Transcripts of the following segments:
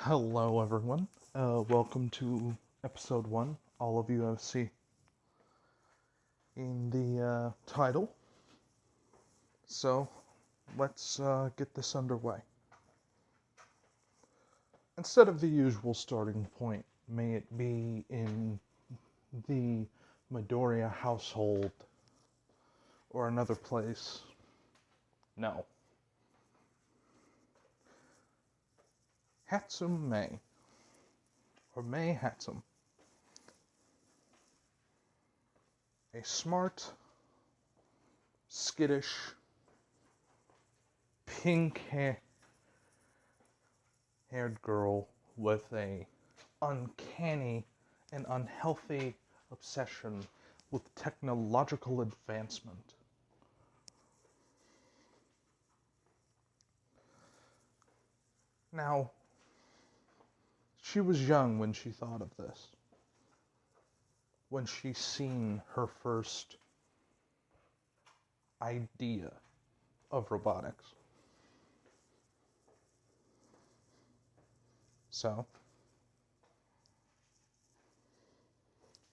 Hello, everyone. Welcome to episode 1. All of you have seen in the title. So, let's get this underway. Instead of the usual starting point, may it be in the Midoriya household or another place. No. Hatsum May, or May Hatsum, a smart, skittish, pink-haired girl with a uncanny and unhealthy obsession with technological advancement. Now, she was young when she thought of this. When she seen her first idea of robotics. So,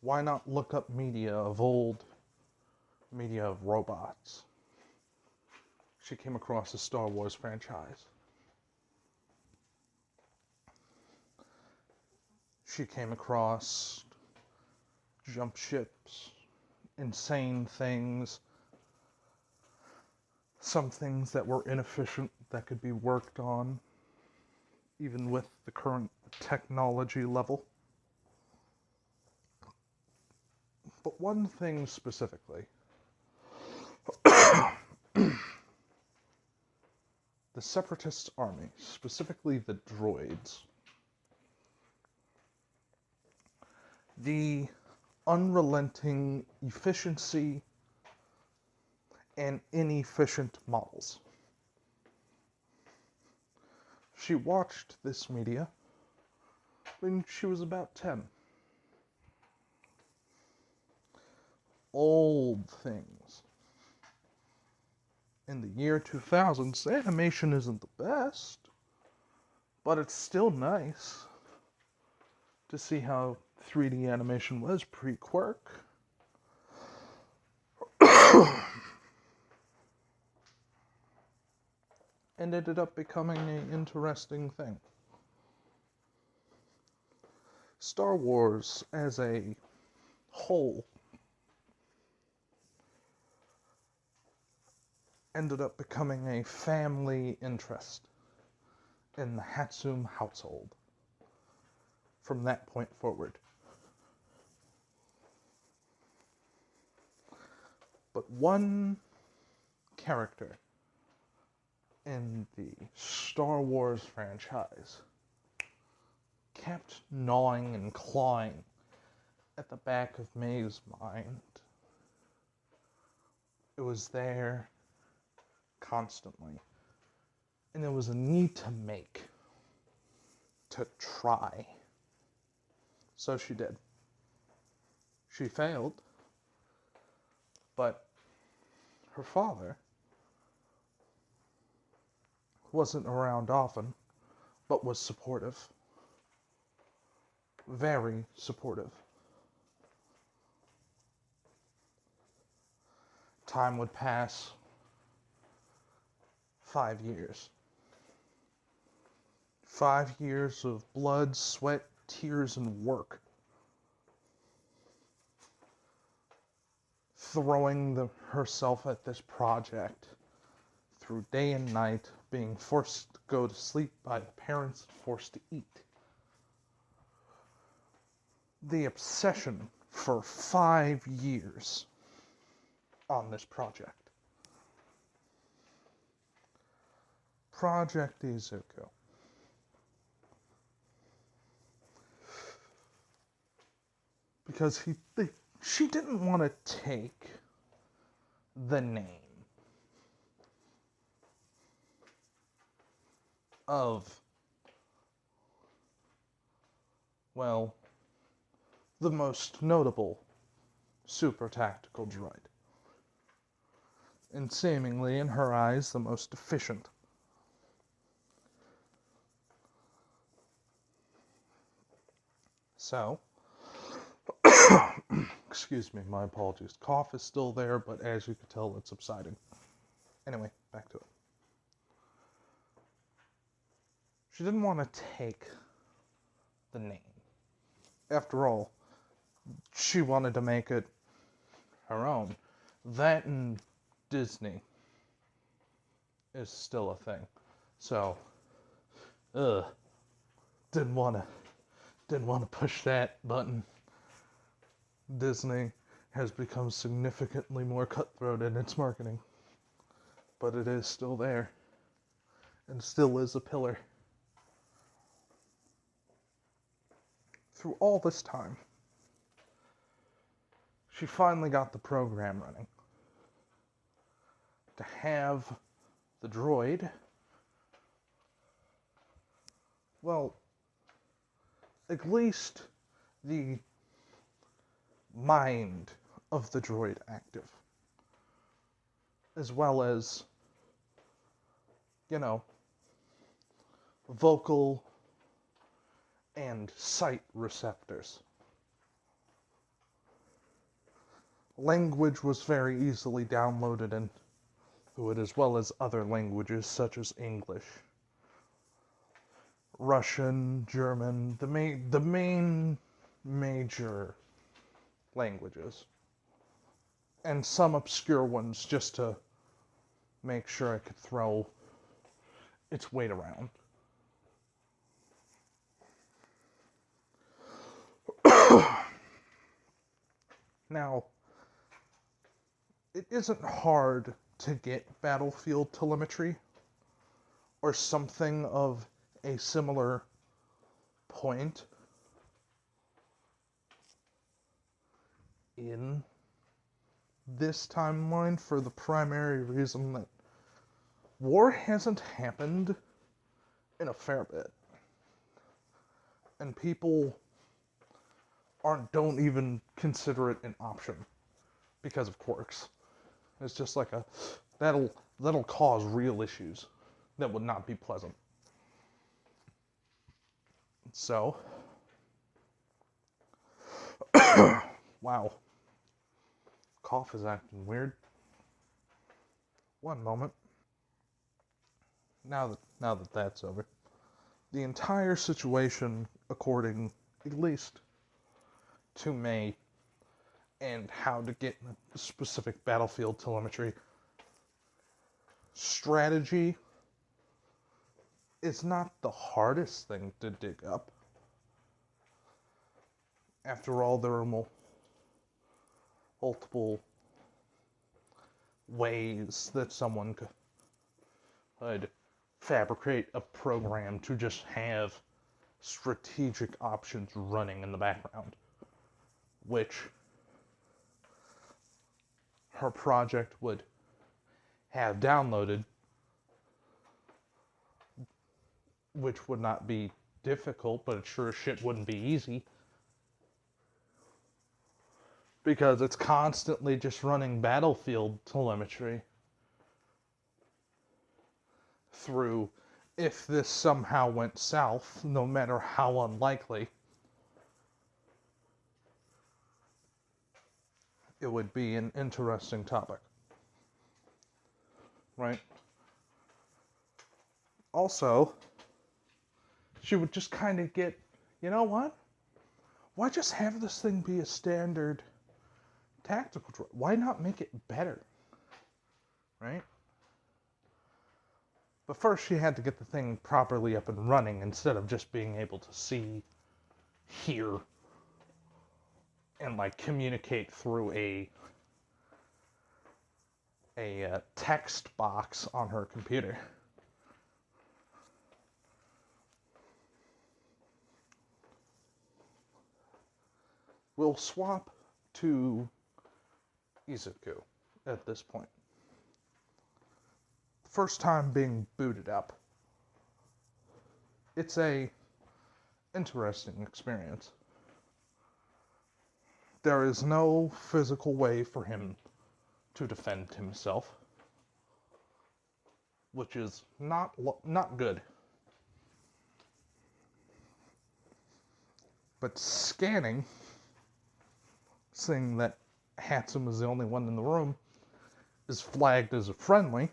why not look up media of robots? She came across the Star Wars franchise. She came across jump ships, insane things, some things that were inefficient that could be worked on, even with the current technology level. But one thing specifically, the Separatist army, specifically the droids, the unrelenting efficiency and inefficient models. She watched this media when she was about 10. Old things. In the year 2000, animation isn't the best, but it's still nice to see how 3D animation was pre-Quirk. And ended up becoming an interesting thing. Star Wars as a whole ended up becoming a family interest in the Hatsum household from that point forward. But one character in the Star Wars franchise kept gnawing and clawing at the back of May's mind. It was there constantly. And it was a need to make, to try. So she did. She failed, but her father wasn't around often, but was supportive. Very supportive. Time would pass. 5 years. 5 years of blood, sweat, tears, and work. Throwing herself at this project through day and night, being forced to go to sleep by the parents, forced to eat. The obsession for 5 years on this project. Project Izuku. Because she didn't want to take the name of, well, the most notable super tactical droid. And seemingly, in her eyes, the most efficient. So, excuse me, my apologies. Cough is still there, but as you can tell, it's subsiding. Anyway, back to it. She didn't want to take the name. After all, she wanted to make it her own. That and Disney is still a thing. So, didn't want to push that button. Disney has become significantly more cutthroat in its marketing, but it is still there and still is a pillar. Through all this time, she finally got the program running to have the droid, well, at least the mind of the droid active, as well as, vocal and sight receptors. Language was very easily downloaded into it, as well as other languages such as English, Russian, German, the main major languages, and some obscure ones just to make sure I could throw its weight around. Now, it isn't hard to get battlefield telemetry or something of a similar point in this timeline for the primary reason that war hasn't happened in a fair bit. And people don't even consider it an option because of quirks. It's just like that'll cause real issues that would not be pleasant. So, wow, cough is acting weird. One moment. Now that that's over, the entire situation, according at least to May, and how to get specific battlefield telemetry, strategy is not the hardest thing to dig up. After all, there are multiple ways that someone could fabricate a program to just have strategic options running in the background, which her project would have downloaded, which would not be difficult, but it sure as shit wouldn't be easy, because it's constantly just running battlefield telemetry through, if this somehow went south, no matter how unlikely, it would be an interesting topic, right? Also, she would just kind of get, you know what? Why just have this thing be a standard tactical droid? Why not make it better, right? But first she had to get the thing properly up and running instead of just being able to see, hear, and communicate through a text box on her computer. We'll swap to Izuku at this point. First time being booted up. It's a interesting experience. There is no physical way for him to defend himself, which is not good. But scanning, seeing that Hatsum is the only one in the room, is flagged as a friendly,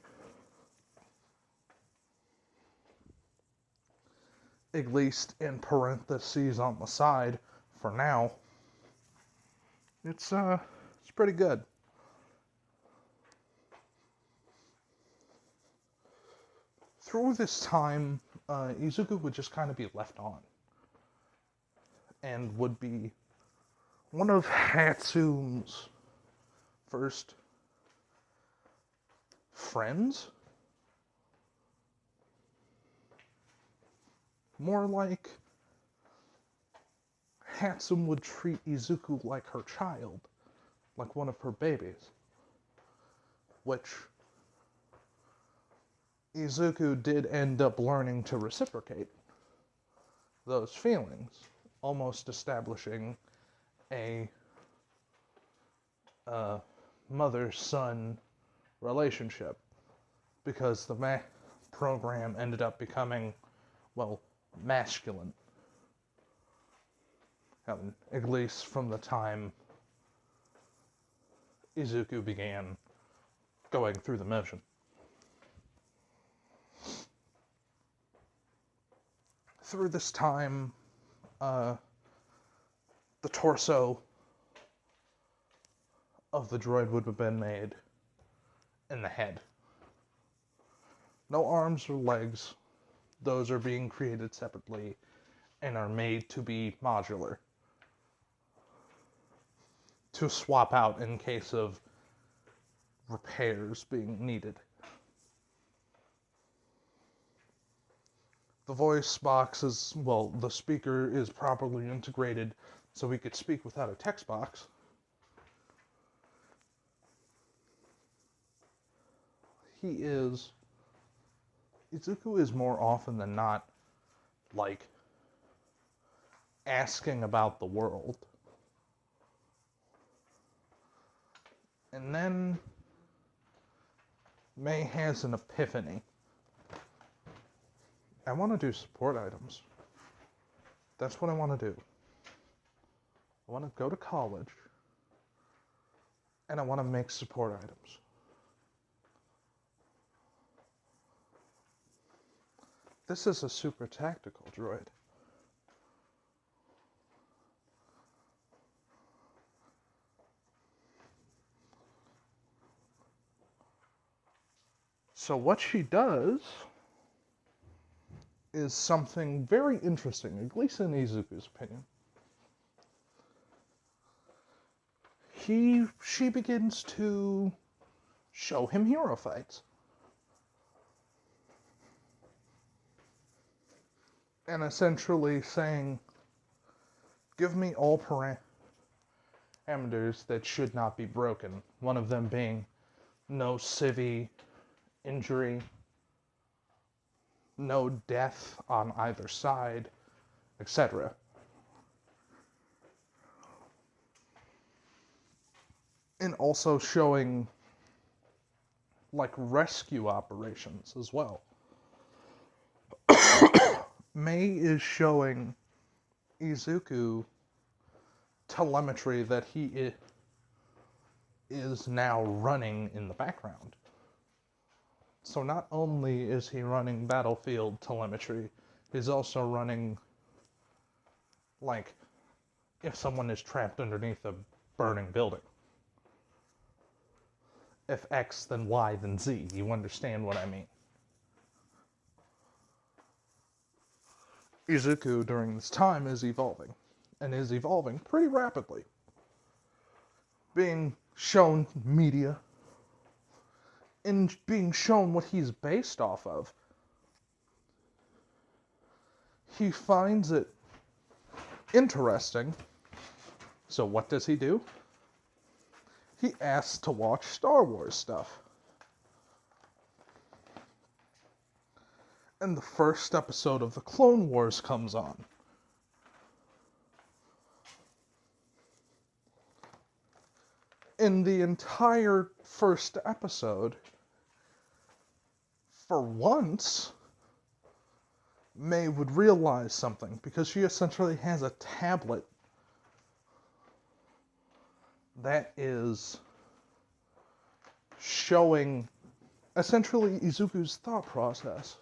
at least in parentheses on the side for now. It's pretty good. Through this time, Izuku would just kind of be left on, and would be one of Hatsum's first friends. More like Hatsum would treat Izuku like her child, like one of her babies, which Izuku did end up learning to reciprocate those feelings, almost establishing a mother-son relationship, because the program ended up becoming, well, masculine. At least from the time Izuku began going through the motion. Through this time, the torso of the droid would have been made in the head. No arms or legs. Those are being created separately and are made to be modular, to swap out in case of repairs being needed. The voice box is, well, the speaker is properly integrated so we could speak without a text box. Izuku is more often than not, like, asking about the world. And then May has an epiphany. I want to do support items. That's what I want to do. I want to go to college, and I want to make support items. This is a super tactical droid. So what she does is something very interesting, at least in Izuku's opinion. She begins to show him hero fights. And essentially saying, give me all parameters that should not be broken. One of them being no civvy injury, no death on either side, etc. And also showing, like, rescue operations as well. May is showing Izuku telemetry that he is now running in the background. So not only is he running battlefield telemetry, he's also running, like, if someone is trapped underneath a burning building. If X, then Y, then Z. You understand what I mean. Izuku, during this time, is evolving. And is evolving pretty rapidly. Being shown media. And being shown what he's based off of. He finds it interesting. So what does he do? He asks to watch Star Wars stuff. And the first episode of the Clone Wars comes on. In the entire first episode, for once, May would realize something, because she essentially has a tablet that is showing essentially Izuku's thought process.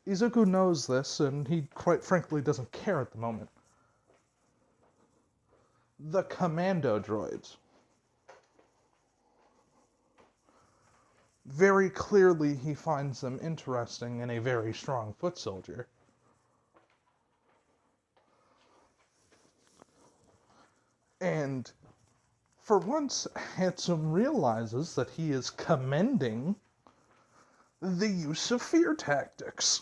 Izuku knows this, and he quite frankly doesn't care at the moment. The commando droids. Very clearly he finds them interesting in a very strong foot soldier. And for once, Handsome realizes that he is commending the use of fear tactics.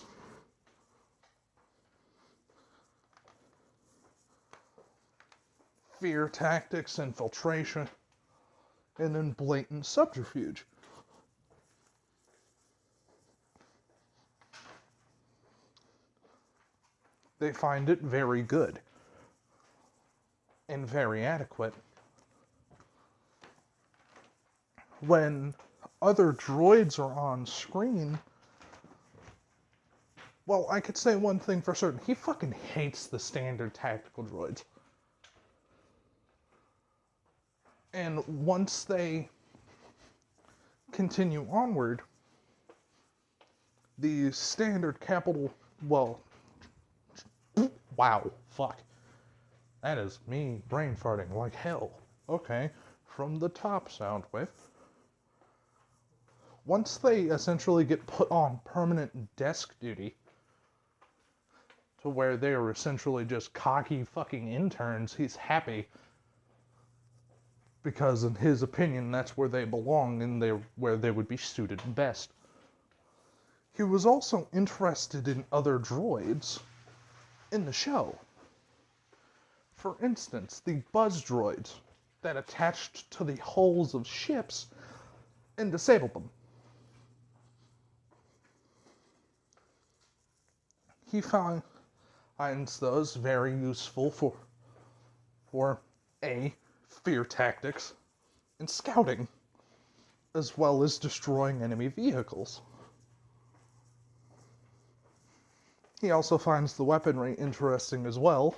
Fear tactics, infiltration, and then blatant subterfuge. They find it very good and very adequate. When other droids are on screen, well, I could say one thing for certain. He fucking hates the standard tactical droids. And once they continue onward, the standard capital, well, wow, fuck. That is me brain farting like hell. Okay, from the top sound wave. Once they essentially get put on permanent desk duty, to where they are essentially just cocky fucking interns, he's happy. Because in his opinion, that's where they belong and where they would be suited best. He was also interested in other droids in the show. For instance, the buzz droids that attached to the hulls of ships and disabled them. He finds those very useful for A, fear tactics, and scouting, as well as destroying enemy vehicles. He also finds the weaponry interesting as well,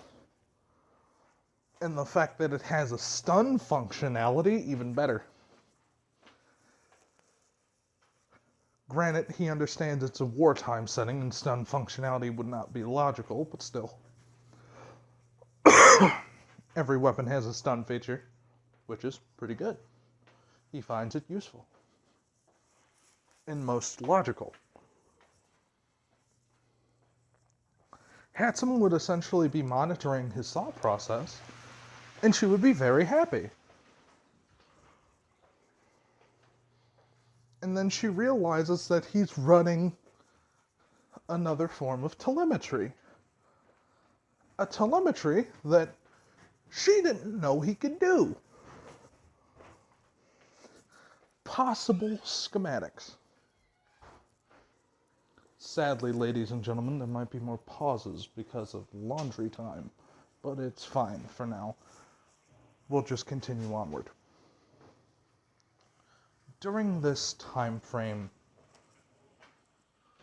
and the fact that it has a stun functionality, even better. Granted, he understands it's a wartime setting and stun functionality would not be logical, but still. Every weapon has a stun feature, which is pretty good. He finds it useful. And most logical. Handsome would essentially be monitoring his thought process, and she would be very happy. And then she realizes that he's running another form of telemetry. A telemetry that she didn't know he could do. Possible schematics. Sadly, ladies and gentlemen, there might be more pauses because of laundry time, but it's fine for now. We'll just continue onward. During this time frame,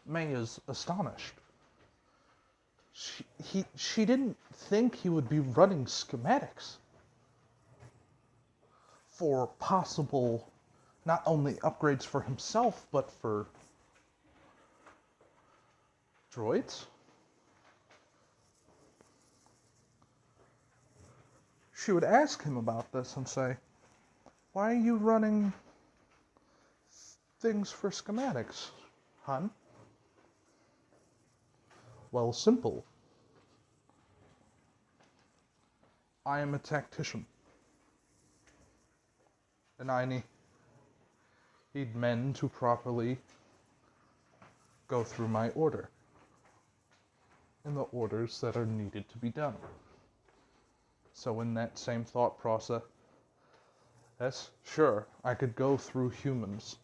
May is astonished. She didn't think he would be running schematics for possible, not only upgrades for himself, but for droids. She would ask him about this and say, "Why are you running things for schematics, hon?" Well, simple. I am a tactician. And I need men to properly go through my order. And the orders that are needed to be done. So in that same thought process, yes, sure, I could go through humans.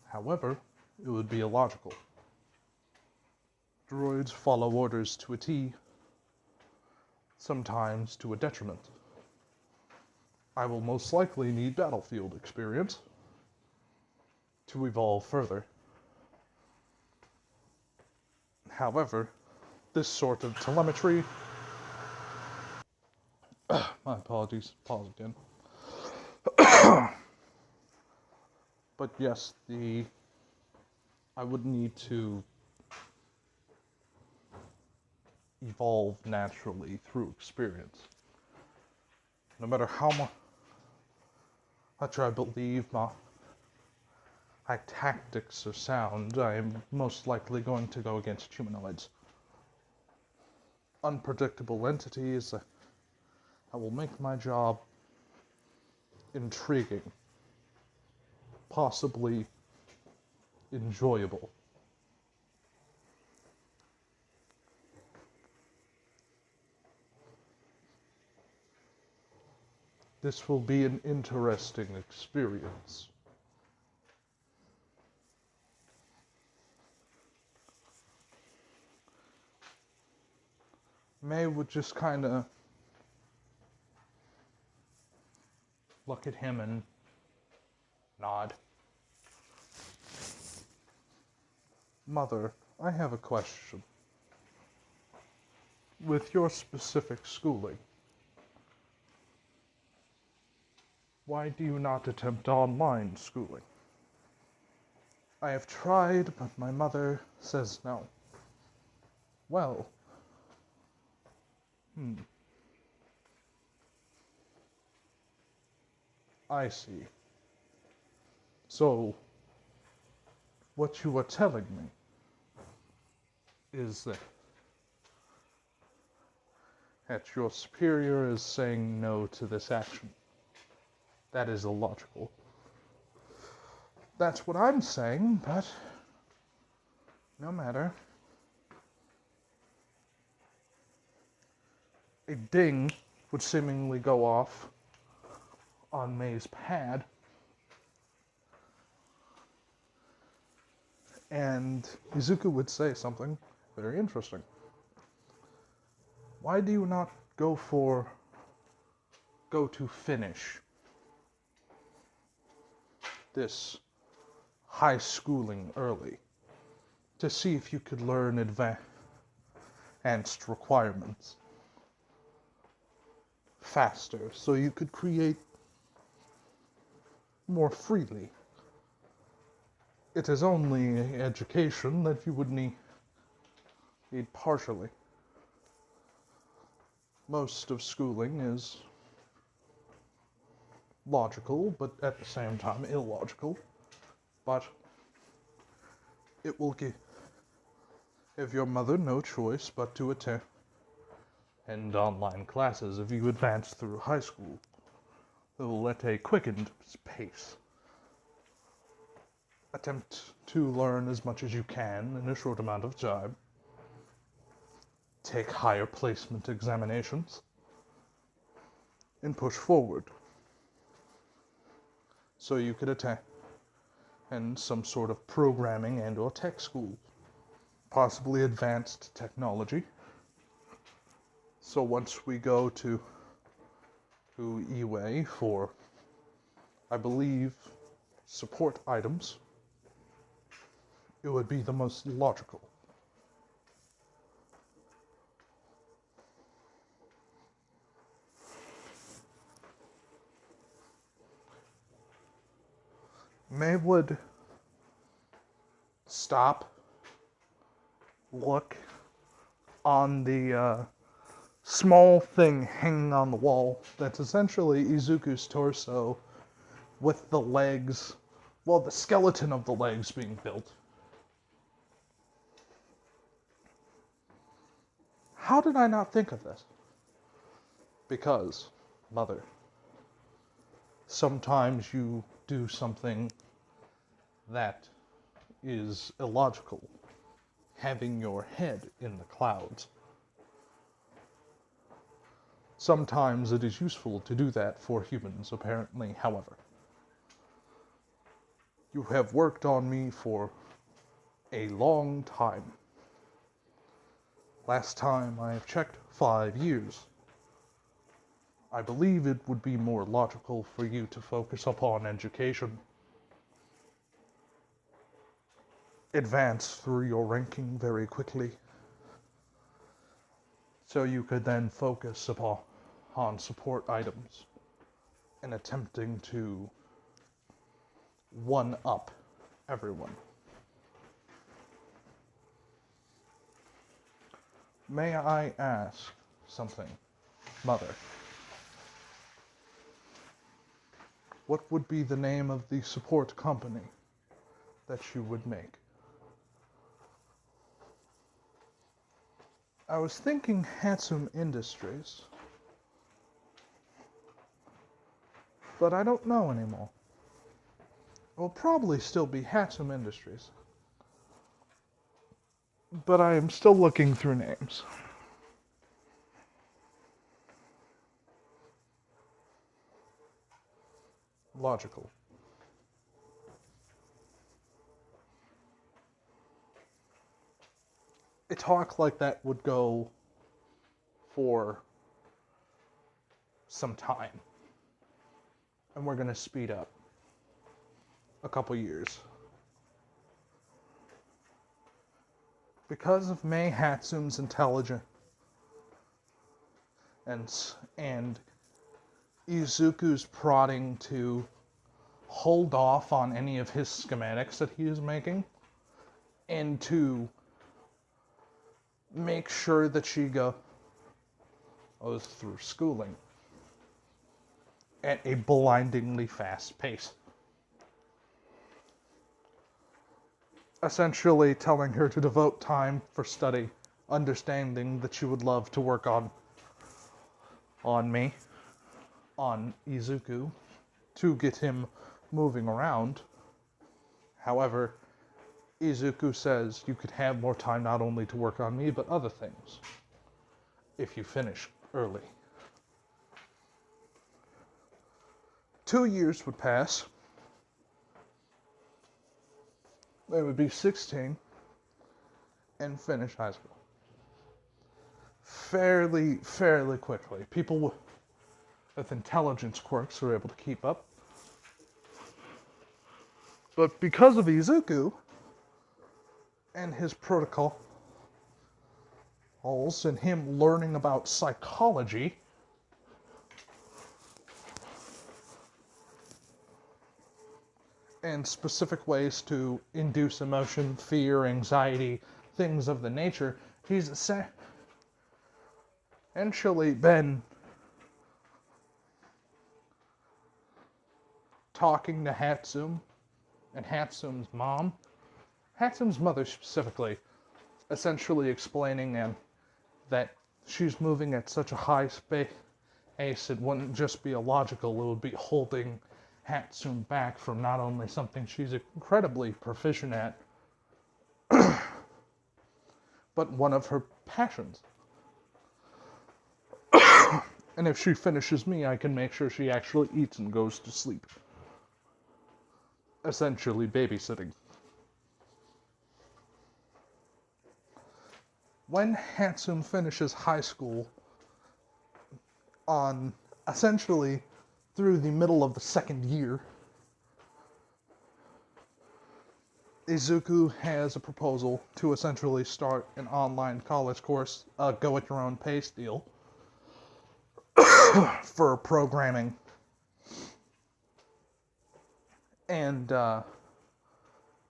However, it would be illogical. Droids follow orders to a T, sometimes to a detriment. I will most likely need battlefield experience to evolve further. However, this sort of telemetry... My apologies. Pause again. But yes, I would need to evolve naturally through experience. No matter how much I believe my tactics are sound, I am most likely going to go against humanoids. Unpredictable entities. I will make my job intriguing, possibly enjoyable. This will be an interesting experience. May would just kind of look at him and nod. Mother, I have a question. With your specific schooling, why do you not attempt online schooling? I have tried, but my mother says no. Well, I see. So, what you are telling me is that your superior is saying no to this action. That is illogical. That's what I'm saying, but no matter. A ding would seemingly go off on May's pad, and Izuku would say something very interesting. Why do you not go to finish this high schooling early to see if you could learn advanced requirements faster so you could create more freely? It is only education that you would need partially. Most of schooling is logical, but at the same time illogical. But it will give your mother no choice but to attend online classes if you advance through high school. It will at a quickened pace. Attempt to learn as much as you can in a short amount of time. Take higher placement examinations. And push forward. So you could attend some sort of programming and or tech school. Possibly advanced technology. So once we go to Iway for, I believe, support items, it would be the most logical. May would stop, look on the small thing hanging on the wall that's essentially Izuku's torso with the legs, well, the skeleton of the legs being built. How did I not think of this? Because, Mother, sometimes you do something that is illogical, having your head in the clouds. Sometimes it is useful to do that for humans, apparently, however. You have worked on me for a long time. Last time I have checked, 5 years. I believe it would be more logical for you to focus upon education. advance through your ranking very quickly. So you could then focus on support items and attempting to one-up everyone. May I ask something, Mother? What would be the name of the support company that you would make? I was thinking Hatsum Industries, but I don't know anymore. It will probably still be Hatsum Industries, but I am still looking through names. Logical. A talk like that would go for some time, and we're going to speed up a couple years. Because of Mei Hatsum's intelligence and Izuku's prodding to hold off on any of his schematics that he is making, and to make sure that she goes through schooling at a blindingly fast pace. Essentially telling her to devote time for study, understanding that she would love to work on Izuku, to get him moving around. However, Izuku says you could have more time not only to work on me, but other things, if you finish early. 2 years would pass. They would be 16 and finish high school. Fairly quickly. People with intelligence quirks are able to keep up. But because of Izuku and his protocols and him learning about psychology, and specific ways to induce emotion, fear, anxiety, things of the nature, he's essentially been talking to Hatsum and Hatsum's mom, Hatsum's mother specifically, essentially explaining that she's moving at such a high pace, it wouldn't just be illogical, it would be holding Hatsum back from not only something she's incredibly proficient at, but one of her passions. And if she finishes me, I can make sure she actually eats and goes to sleep. Essentially babysitting. When Hatsum finishes high school, on essentially through the middle of the second year, Izuku has a proposal to essentially start an online college course, go at your own pace deal, for programming and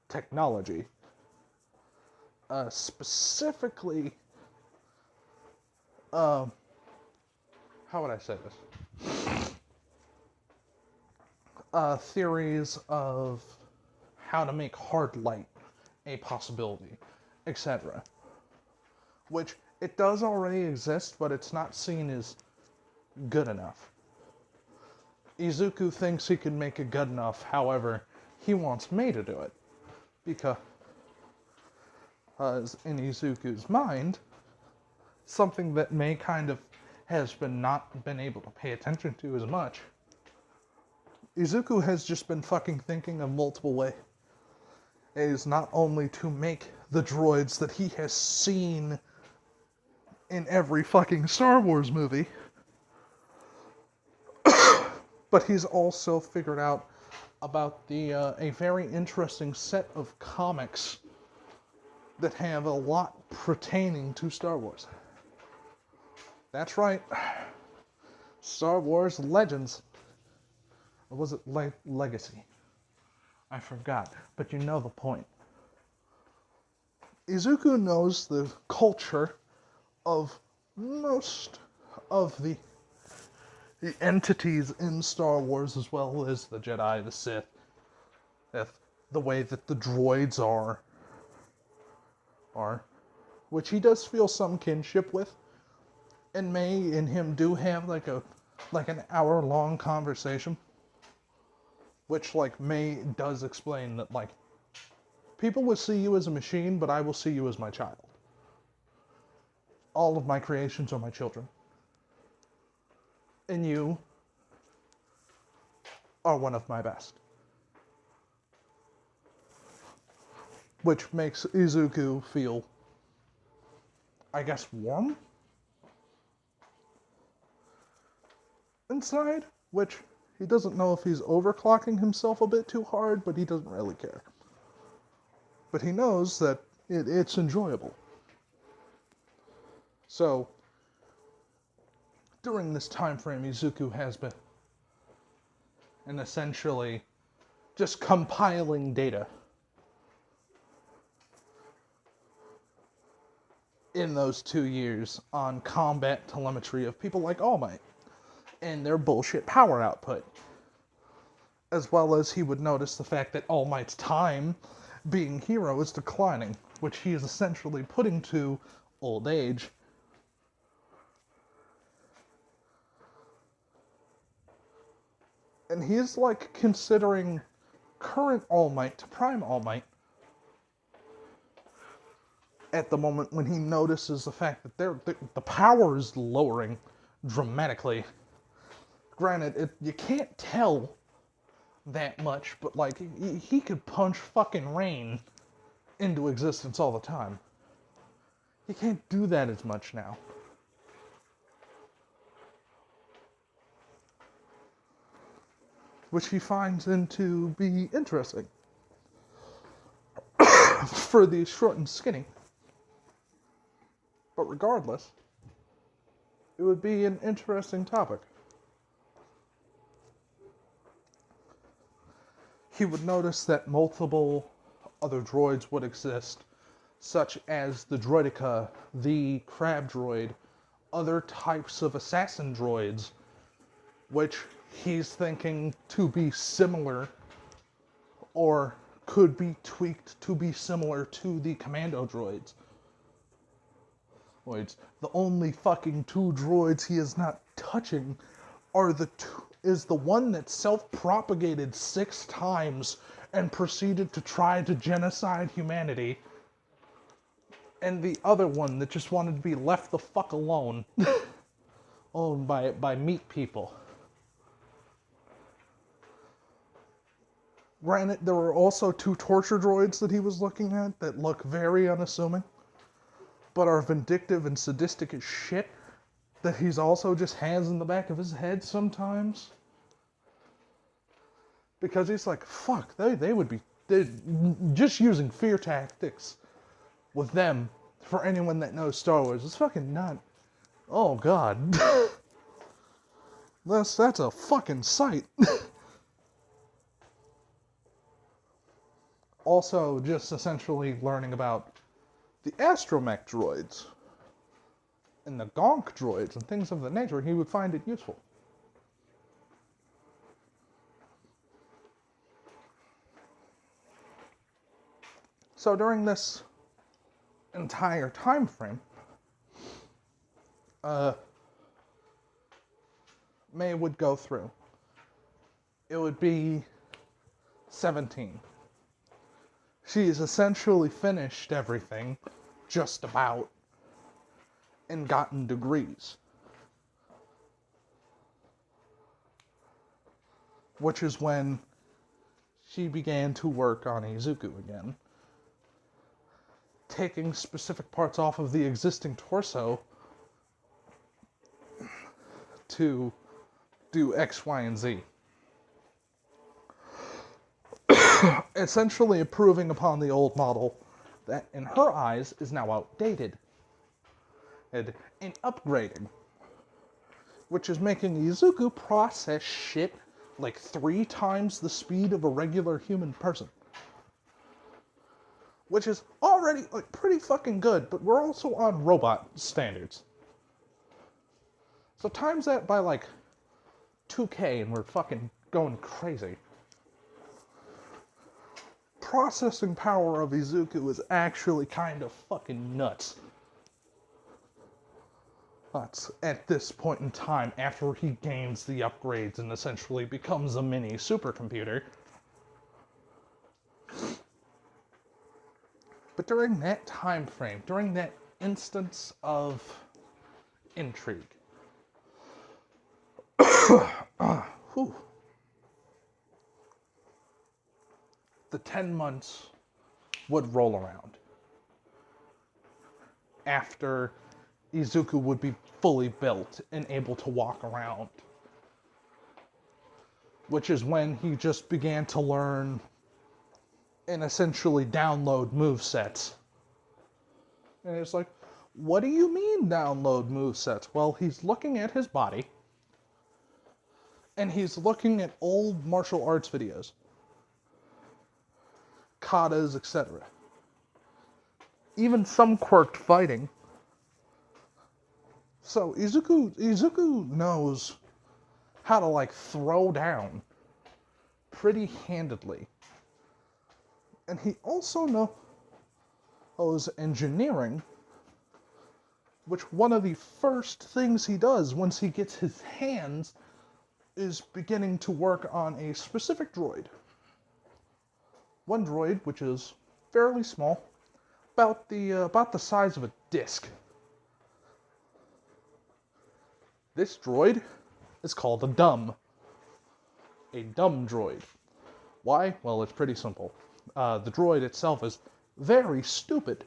technology. Specifically, how would I say this? Theories of how to make hard light a possibility, etc. Which, it does already exist, but it's not seen as good enough. Izuku thinks he can make it good enough, however, he wants Mei to do it. Because in Izuku's mind, something that Mei kind of has not been able to pay attention to as much, Izuku has just been fucking thinking of multiple ways not only to make the droids that he has seen in every fucking Star Wars movie, but he's also figured out about a very interesting set of comics that have a lot pertaining to Star Wars. That's right. Star Wars Legends. Or was it Legacy? I forgot, but you know the point. Izuku knows the culture of most of the entities in Star Wars, as well as the Jedi, the Sith, the way that the droids are, which he does feel some kinship with, and May and him do have like an hour-long conversation, which like May does explain that like people would see you as a machine, but I will see you as my child. All of my creations are my children. And you are one of my best. Which makes Izuku feel, I guess, warm inside, which he doesn't know if he's overclocking himself a bit too hard, but he doesn't really care. But he knows that it's enjoyable. So, during this time frame, Izuku has been and essentially just compiling data in those 2 years on combat telemetry of people like All Might and their bullshit power output. As well as he would notice the fact that All Might's time being hero is declining, which he is essentially putting to old age. And he's like considering current All Might to Prime All Might at the moment when he notices the fact that the power is lowering dramatically. Granted, you can't tell that much, but like he could punch fucking rain into existence all the time. He can't do that as much now. Which he finds to be interesting for the short and skinny. But regardless, it would be an interesting topic. He would notice that multiple other droids would exist, such as the Droideka, the Crab Droid, other types of assassin droids, which he's thinking to be similar or could be tweaked to be similar to the commando droids. The only fucking 2 droids he is not touching is the one that self-propagated 6 times and proceeded to try to genocide humanity, and the other one that just wanted to be left the fuck alone, owned by meat people. Granted, there were also 2 torture droids that he was looking at that look very unassuming, but are vindictive and sadistic as shit, that he's also just has in the back of his head sometimes. Because he's like, fuck, they would be just using fear tactics with them, for anyone that knows Star Wars, it's fucking not, oh god. That's a fucking sight. Also, just essentially learning about the astromech droids and the gonk droids and things of that nature, he would find it useful. So during this entire time frame, May would go through. It would be 17. She's essentially finished everything, just about, and gotten degrees. Which is when she began to work on Izuku again, taking specific parts off of the existing torso to do X, Y, and Z. Essentially improving upon the old model that, in her eyes, is now outdated and upgrading, which is making Izuku process shit like 3 times the speed of a regular human person. Which is already like pretty fucking good, but we're also on robot standards. So times that by like 2K and we're fucking going crazy. Processing power of Izuku is actually kind of fucking nuts. That's at this point in time, after he gains the upgrades and essentially becomes a mini supercomputer. But during that time frame, during that instance of intrigue, the 10 months would roll around after Izuku would be fully built and able to walk around, which is when he just began to learn and essentially download movesets. And it's like, what do you mean download movesets? Well, he's looking at his body, and he's looking at old martial arts videos, katas, etc. Even some quirked fighting. So Izuku knows how to like throw down pretty handedly. And he also knows engineering, which one of the first things he does once he gets his hands is beginning to work on a specific droid. One droid, which is fairly small, about the size of a disc. This droid is called a dumb droid. Why? Well, it's pretty simple. The droid itself is very stupid.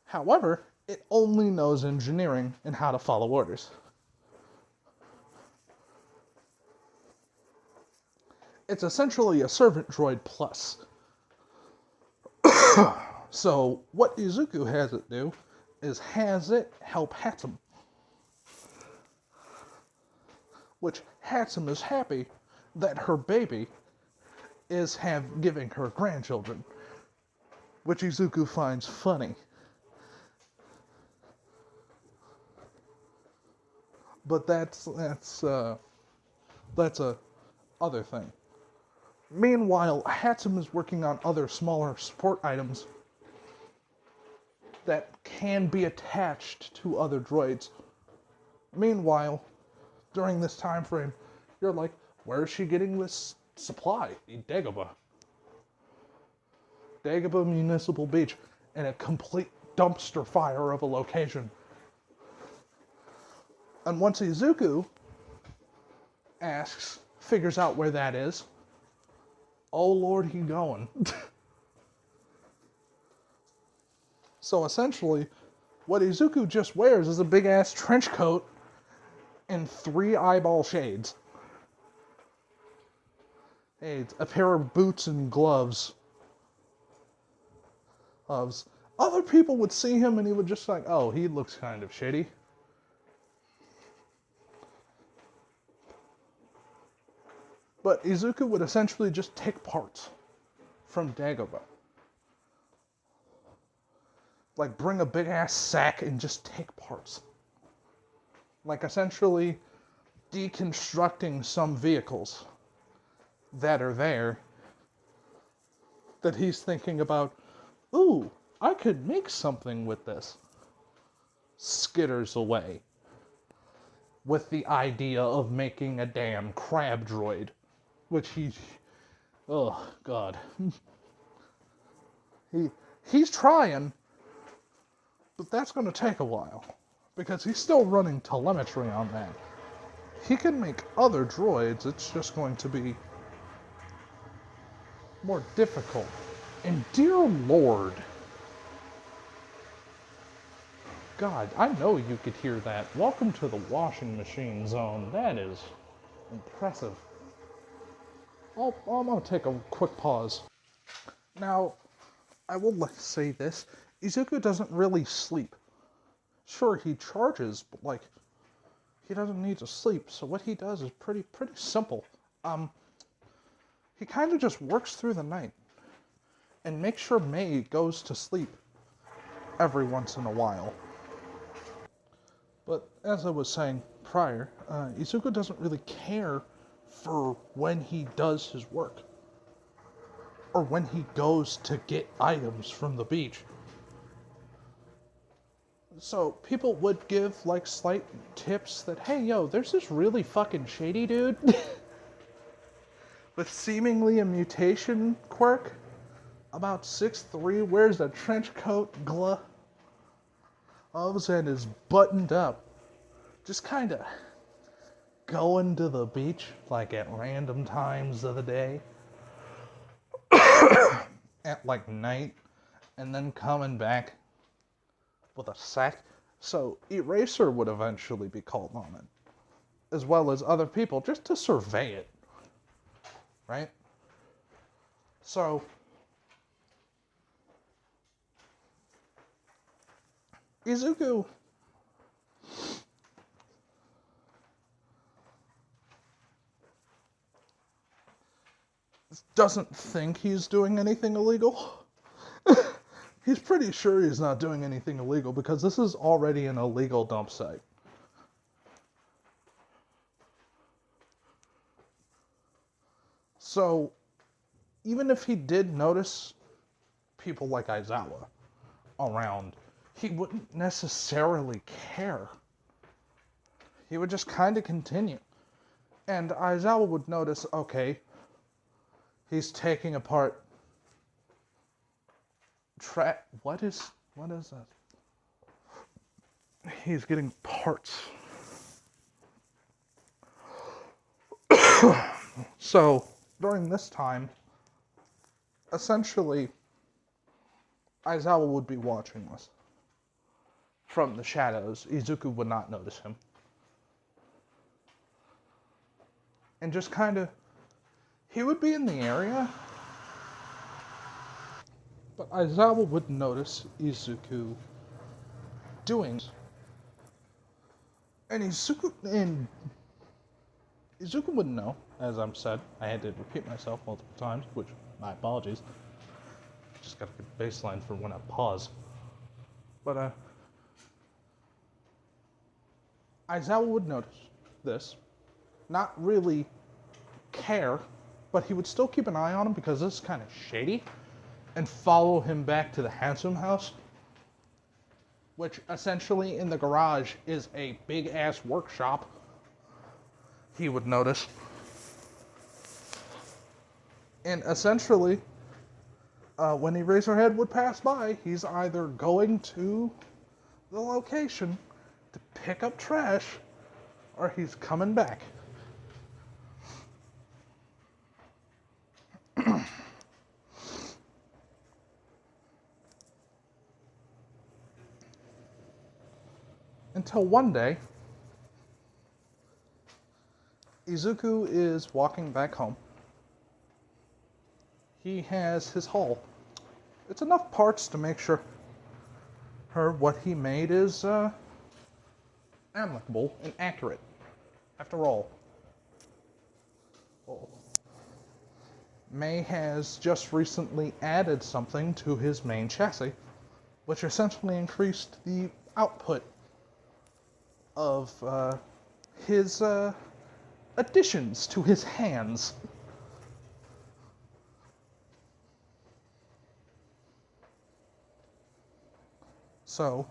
However, it only knows engineering and how to follow orders. It's essentially a servant droid plus. So what Izuku has it do is has it help Hatsum. Which Hatsum is happy that her baby is giving her grandchildren, which Izuku finds funny. But that's a other thing. Meanwhile, Hatsum is working on other smaller support items that can be attached to other droids. Meanwhile, during this time frame, you're like, where is she getting this supply? In Dagobah. Dagobah Municipal Beach, in a complete dumpster fire of a location. And once Izuku figures out where that is, oh Lord, he going. So essentially, what Izuku just wears is a big ass trench coat and 3 eyeball shades. A pair of boots and gloves. Other people would see him and he would just like, oh, he looks kind of shitty. But Izuku would essentially just take parts from Dagobah. Like bring a big ass sack and just take parts. Like essentially deconstructing some vehicles that are there that he's thinking about, ooh, I could make something with this. Skitters away with the idea of making a damn crab droid, which oh God. He's trying, but that's going to take a while because he's still running telemetry on that. He can make other droids, it's just going to be more difficult. And dear Lord, God, I know you could hear that. Welcome to the washing machine zone. That is impressive. I'm going to take a quick pause. Now, I will say this. Izuku doesn't really sleep. Sure, he charges, but, like, he doesn't need to sleep. So what he does is pretty simple. He kind of just works through the night and makes sure Mei goes to sleep every once in a while. But as I was saying prior, Izuku doesn't really care for when he does his work or when he goes to get items from the beach. So people would give like slight tips that, hey, yo, there's this really fucking shady dude with seemingly a mutation quirk, about 6'3", wears a trench coat, all of a sudden is buttoned up, just kind of going to the beach like at random times of the day, at like night, and then coming back with a sack. So Eraser would eventually be called on it, as well as other people, just to survey it, right? So Izuku doesn't think he's doing anything illegal. He's pretty sure he's not doing anything illegal because this is already an illegal dump site. So, even if he did notice people like Aizawa around, he wouldn't necessarily care. He would just kind of continue. And Aizawa would notice, okay, he's taking apart what is that? He's getting parts. So, during this time, essentially, Aizawa would be watching us from the shadows. Izuku would not notice him. And just kind of, he would be in the area, but Aizawa would notice Izuku doing. And Izuku wouldn't know, as I'm said. I had to repeat myself multiple times, which, my apologies. Just got a good baseline for when I pause. But, Aizawa would notice this, not really care, but he would still keep an eye on him because this is kind of shady, and follow him back to the Handsome House, which essentially in the garage is a big-ass workshop, he would notice. And essentially, when Eraserhead would pass by, he's either going to the location to pick up trash, or he's coming back. Until one day, Izuku is walking back home. He has his haul. It's enough parts to make sure what he made is amicable and accurate. After all, Mei has just recently added something to his main chassis, which essentially increased the output of his additions to his hands. So,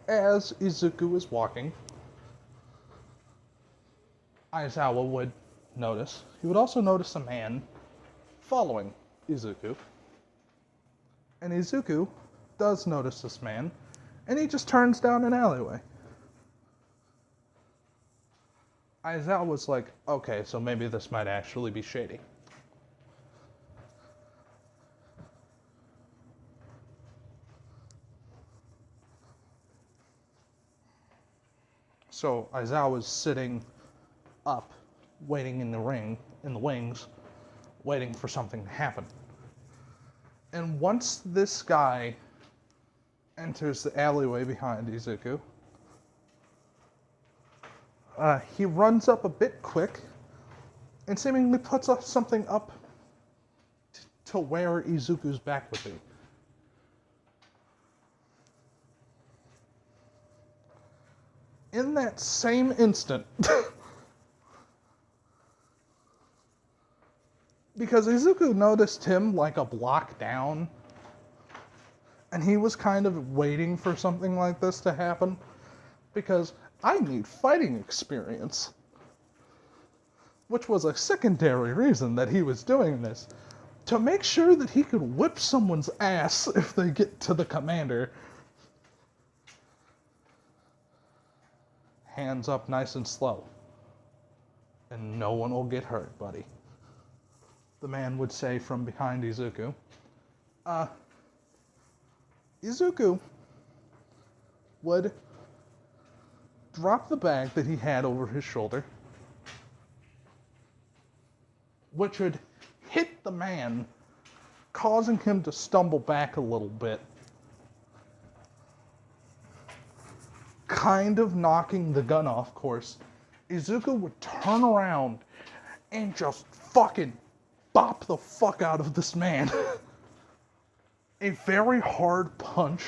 as Izuku is walking, Aizawa would notice. He would also notice a man following Izuku. And Izuku does notice this man, and he just turns down an alleyway. Aizawa was like, okay, so maybe this might actually be shady. So Aizawa's sitting up, waiting in the wings, waiting for something to happen. And once this guy enters the alleyway behind Izuku, he runs up a bit quick and seemingly puts up something up to where Izuku's back would be. In that same instant, because Izuku noticed him like a block down, and he was kind of waiting for something like this to happen, because I need fighting experience, which was a secondary reason that he was doing this, to make sure that he could whip someone's ass if they get to the commander. Hands up nice and slow, and no one will get hurt, buddy, the man would say from behind Izuku. Izuku would drop the bag that he had over his shoulder, which would hit the man, causing him to stumble back a little bit, kind of knocking the gun off course. Izuku would turn around and just fucking bop the fuck out of this man. A very hard punch,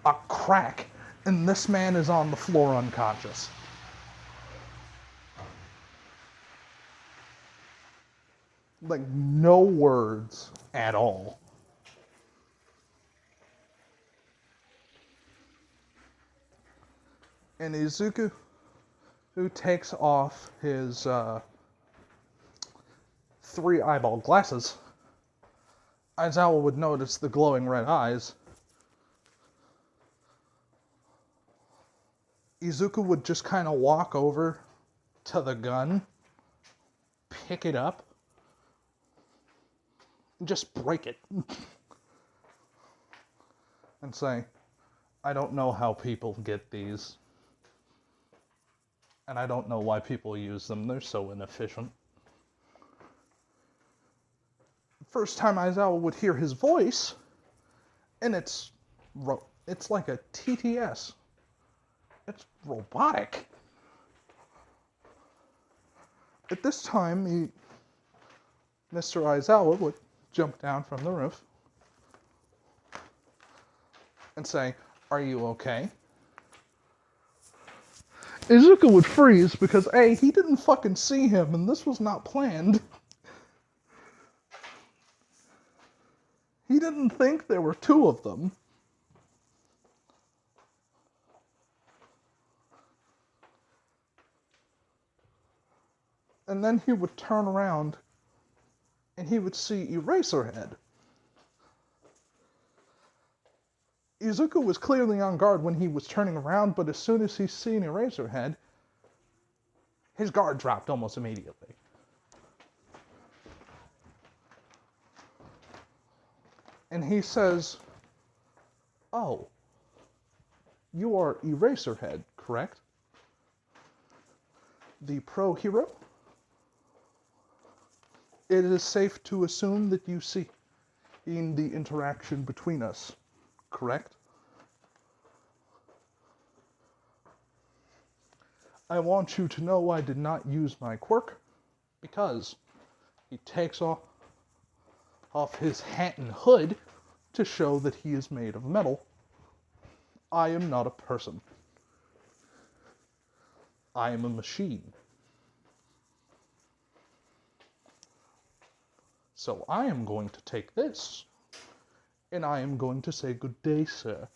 a crack, and this man is on the floor unconscious. Like, no words at all. And Izuku, who takes off his 3 eyeball glasses, Aizawa would notice the glowing red eyes. Izuku would just kind of walk over to the gun, pick it up, and just break it. And say, I don't know how people get these. And I don't know why people use them. They're so inefficient. First time Aizawa would hear his voice, and it's like a TTS. It's robotic. At this time, Mr. Aizawa would jump down from the roof and say, "Are you okay?" Izuku would freeze because A, he didn't fucking see him, and this was not planned. He didn't think there were 2 of them. And then he would turn around and he would see Eraserhead. Izuku was clearly on guard when he was turning around, but as soon as he seen Eraserhead, his guard dropped almost immediately. And he says, "Oh, you are Eraserhead, correct? The pro hero? It is safe to assume that you see in the interaction between us, correct? I want you to know I did not use my quirk, because," he takes off his hat and hood to show that he is made of metal, "I am not a person. I am a machine. So I am going to take this, and I am going to say good day, sir."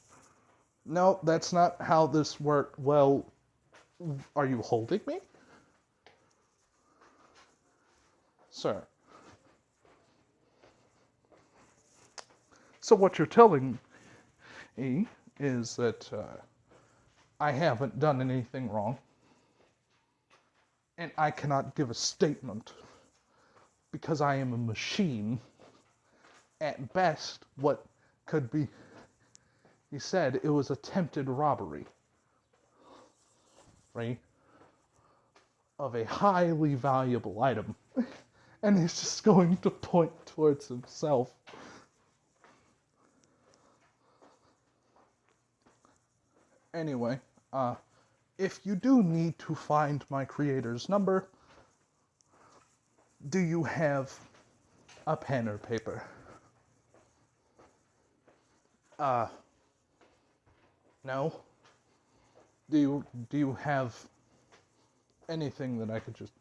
No, that's not how this worked. Well, are you holding me? Sir. So what you're telling me is that I haven't done anything wrong, and I cannot give a statement because I am a machine. At best, what could be, he said, it was attempted robbery, right, of a highly valuable item. And he's just going to point towards himself. Anyway, if you do need to find my creator's number, do you have a pen or paper? No? Do you have anything that I could just...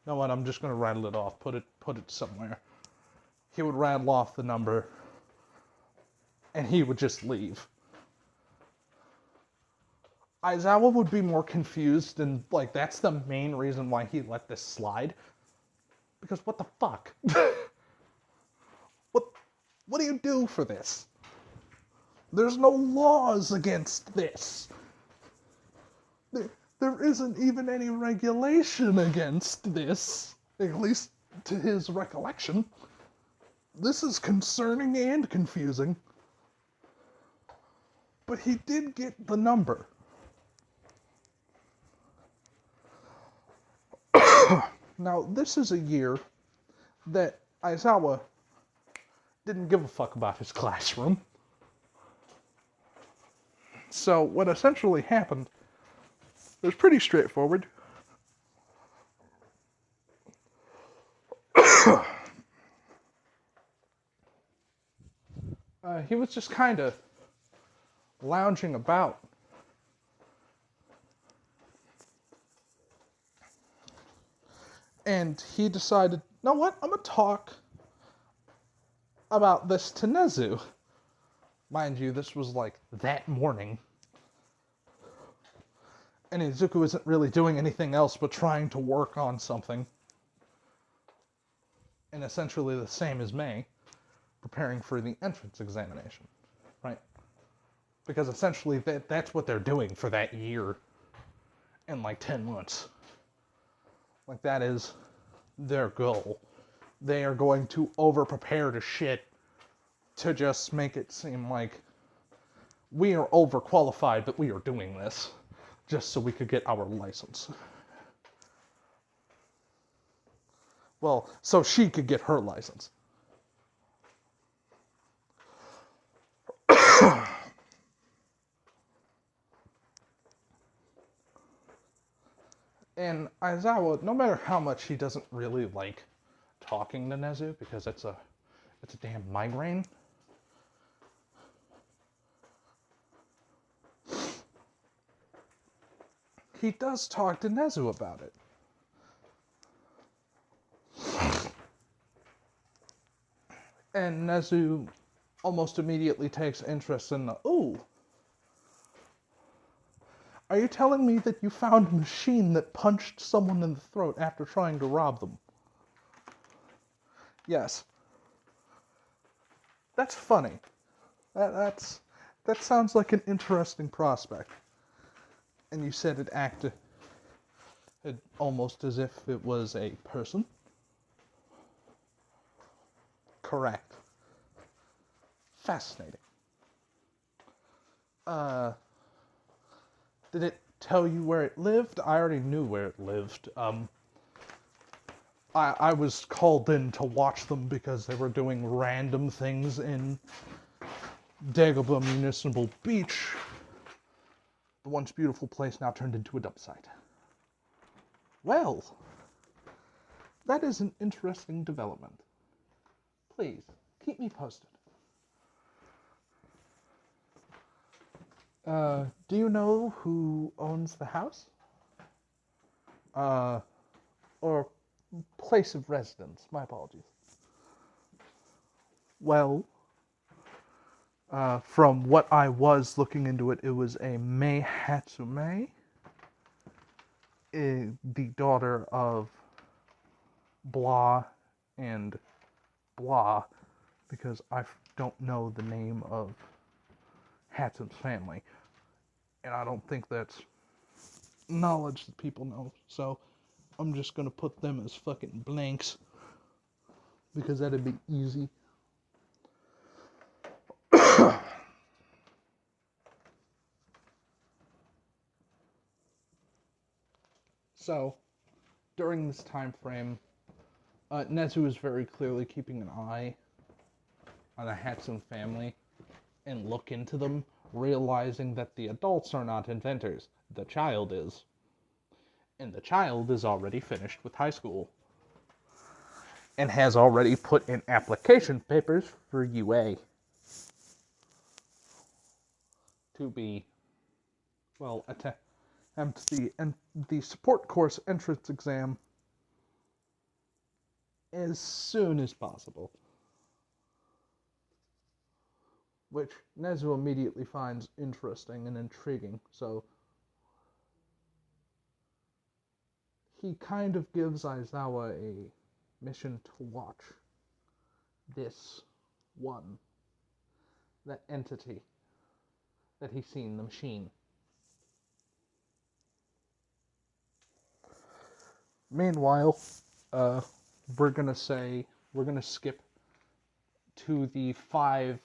You know what, I'm just gonna rattle it off. Put it somewhere. He would rattle off the number, and he would just leave. Aizawa would be more confused, and, like, that's the main reason why he let this slide. Because what the fuck? What do you do for this? There's no laws against this. There isn't even any regulation against this, at least to his recollection. This is concerning and confusing. But he did get the number. Now, this is a year that Aizawa didn't give a fuck about his classroom. So what essentially happened was pretty straightforward. He was just kind of lounging about. And he decided, you know what, I'm going to talk about this to Nezu. Mind you, this was like that morning. And Izuku isn't really doing anything else but trying to work on something. And essentially the same as May, preparing for the entrance examination, right? Because essentially that's what they're doing for that year in like 10 months. Like, that is their goal. They are going to over-prepare to shit to just make it seem like we are overqualified, but we are doing this just so we could get our license. Well, so she could get her license. And Aizawa, no matter how much he doesn't really like talking to Nezu, because it's a damn migraine, he does talk to Nezu about it. And Nezu almost immediately takes interest in the, ooh, are you telling me that you found a machine that punched someone in the throat after trying to rob them? Yes. That's funny. That sounds like an interesting prospect. And you said it acted almost as if it was a person? Correct. Fascinating. Did it tell you where it lived? I already knew where it lived. I was called in to watch them because they were doing random things in Dagobah Municipal Beach. The once beautiful place now turned into a dump site. Well, that is an interesting development. Please, keep me posted. Do you know who owns the house? Or place of residence, my apologies. Well, from what I was looking into it, it was a Mei Hatsume, the daughter of blah and blah, because I don't know the name of Hatsum's family, and I don't think that's knowledge that people know, so I'm just gonna put them as fucking blanks, because that'd be easy. So, during this time frame, Nezu is very clearly keeping an eye on the Hatsum family and look into them realizing that the adults are not inventors, the child is. And the child is already finished with high school and has already put in application papers for UA to be, well, attempt the support course entrance exam as soon as possible, which Nezu immediately finds interesting and intriguing, so he kind of gives Aizawa a mission to watch this one, that entity that he's seen, the machine. Meanwhile, we're gonna skip to the 5-month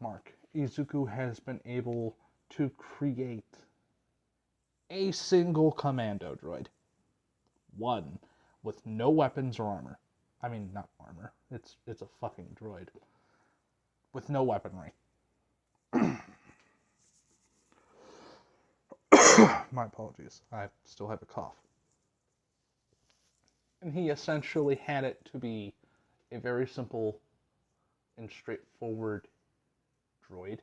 mark. Izuku has been able to create a single commando droid. One, with no weapons or armor. I mean, not armor. It's a fucking droid. With no weaponry. My apologies. I still have a cough. And he essentially had it to be a very simple and straightforward droid.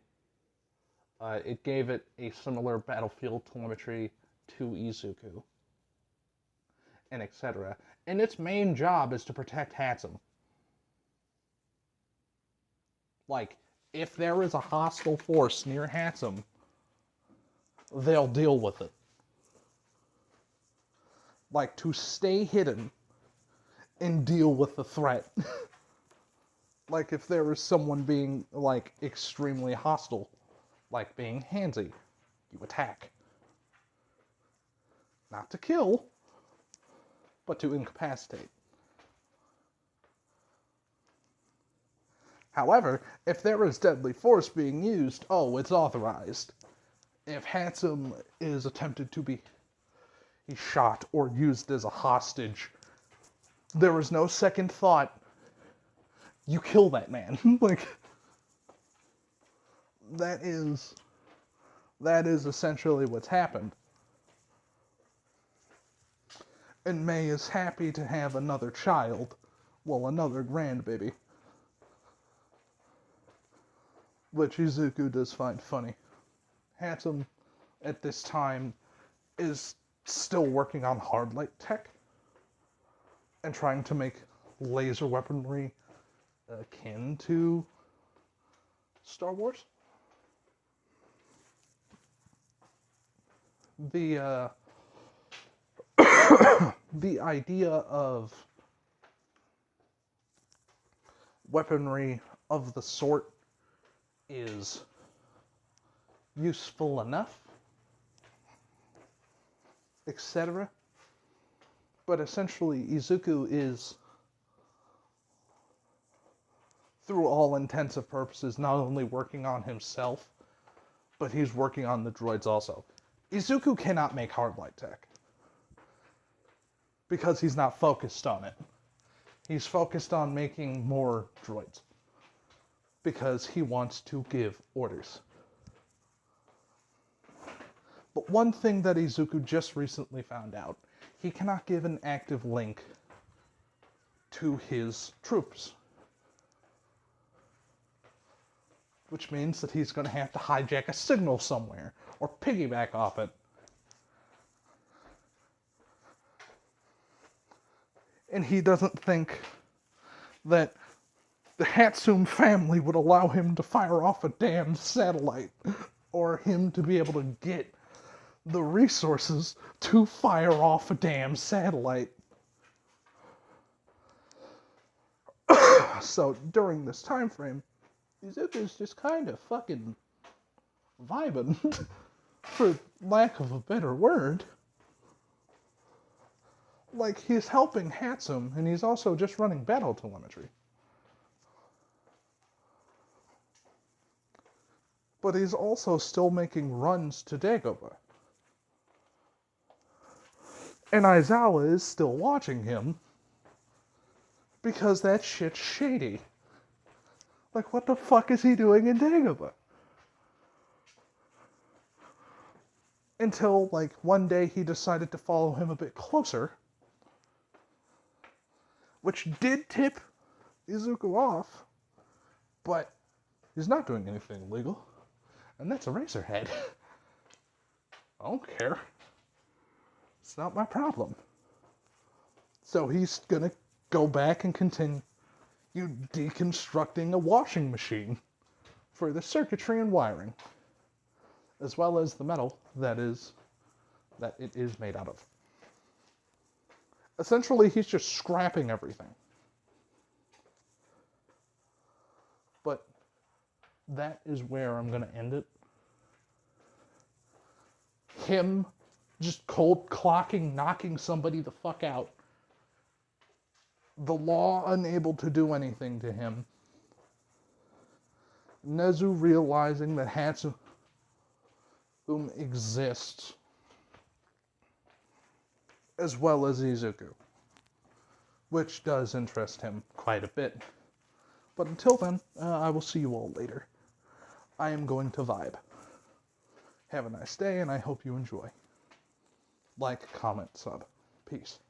It gave it a similar battlefield telemetry to Izuku, and etc. And its main job is to protect Hatsum. Like, if there is a hostile force near Hatsum, they'll deal with it. Like, to stay hidden and deal with the threat. Like, if there is someone being, like, extremely hostile, like being handsy, you attack. Not to kill, but to incapacitate. However, if there is deadly force being used, oh, it's authorized. If Hatsum is attempted to be shot or used as a hostage, there is no second thought. You kill that man. Like, that is essentially what's happened. And May is happy to have another child. Well, another grandbaby. Which Izuku does find funny. Hatsum, at this time, is still working on hard light tech and trying to make laser weaponry akin to Star Wars. The the idea of weaponry of the sort is useful enough, etc. But essentially, Izuku is, through all intents and purposes, not only working on himself, but he's working on the droids also. Izuku cannot make hard light tech, because he's not focused on it. He's focused on making more droids, because he wants to give orders. But one thing that Izuku just recently found out, he cannot give an active link to his troops. Which means that he's going to have to hijack a signal somewhere, or piggyback off it. And he doesn't think that the Hatsum family would allow him to fire off a damn satellite, or him to be able to get the resources to fire off a damn satellite. So during this time frame, Izuku's just kind of fucking vibing, for lack of a better word. Like, he's helping Hatsum, and he's also just running battle telemetry. But he's also still making runs to Dagobah. And Aizawa is still watching him, because that shit's shady. Like, what the fuck is he doing in Dagobah? Until, like, one day he decided to follow him a bit closer, which did tip Izuku off, but he's not doing anything illegal, and that's a Razorhead. I don't care. It's not my problem. So he's gonna go back and continue deconstructing a washing machine for the circuitry and wiring, as well as the metal that it is made out of. Essentially, he's just scrapping everything. But that is where I'm going to end it. Him just cold clocking, knocking somebody the fuck out. The law unable to do anything to him. Nezu realizing that Hatsune exists, as well as Izuku, which does interest him quite a bit. But until then, I will see you all later. I am going to vibe. Have a nice day, and I hope you enjoy. Like, comment, sub. Peace.